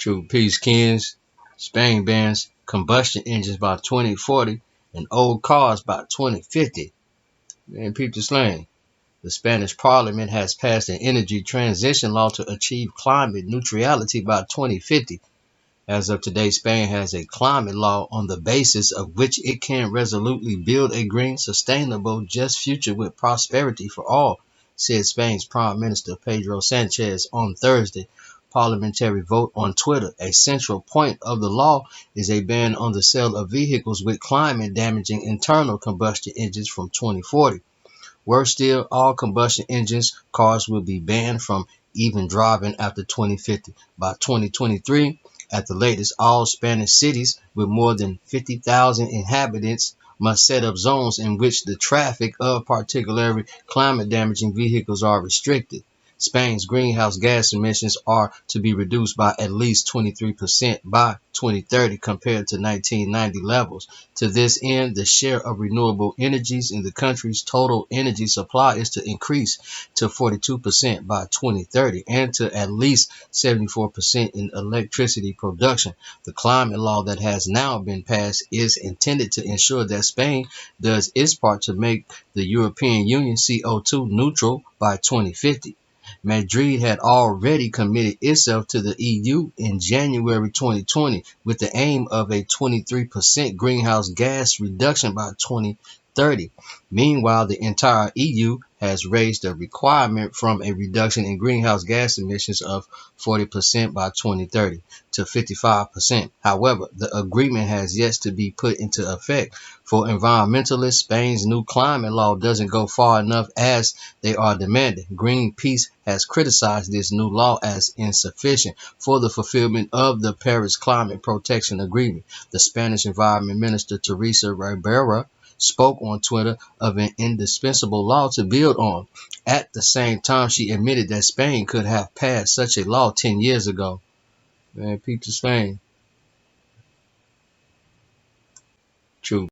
True peace, Kens. Spain bans combustion engines by 2040 and old cars by 2050. Man, people slang. The Spanish parliament has passed an energy transition law to achieve climate neutrality by 2050. As of today, Spain has a climate law on the basis of which it can resolutely build a green, sustainable, just future with prosperity for all, said Spain's Prime Minister Pedro Sanchez on Thursday. Parliamentary vote on Twitter. A central point of the law is a ban on the sale of vehicles with climate-damaging internal combustion engines from 2040. Worse still, all combustion engines cars will be banned from even driving after 2050. By 2023, at the latest, all Spanish cities with more than 50,000 inhabitants must set up zones in which the traffic of particularly climate-damaging vehicles are restricted. Spain's greenhouse gas emissions are to be reduced by at least 23% by 2030 compared to 1990 levels. To this end, the share of renewable energies in the country's total energy supply is to increase to 42% by 2030 and to at least 74% in electricity production. The climate law that has now been passed is intended to ensure that Spain does its part to make the European Union CO2 neutral by 2050. Madrid had already committed itself to the EU in January 2020 with the aim of a 23% greenhouse gas reduction by 2030. Meanwhile, the entire EU has raised the requirement from a reduction in greenhouse gas emissions of 40% by 2030 to 55%. However, the agreement has yet to be put into effect. For environmentalists, Spain's new climate law doesn't go far enough as they are demanding. Greenpeace has criticized this new law as insufficient for the fulfillment of the Paris Climate Protection Agreement. The Spanish Environment Minister Teresa Ribera spoke on Twitter of an indispensable law to build on. At the same time, she admitted that Spain could have passed such a law 10 years ago. Man, peep to Spain. True.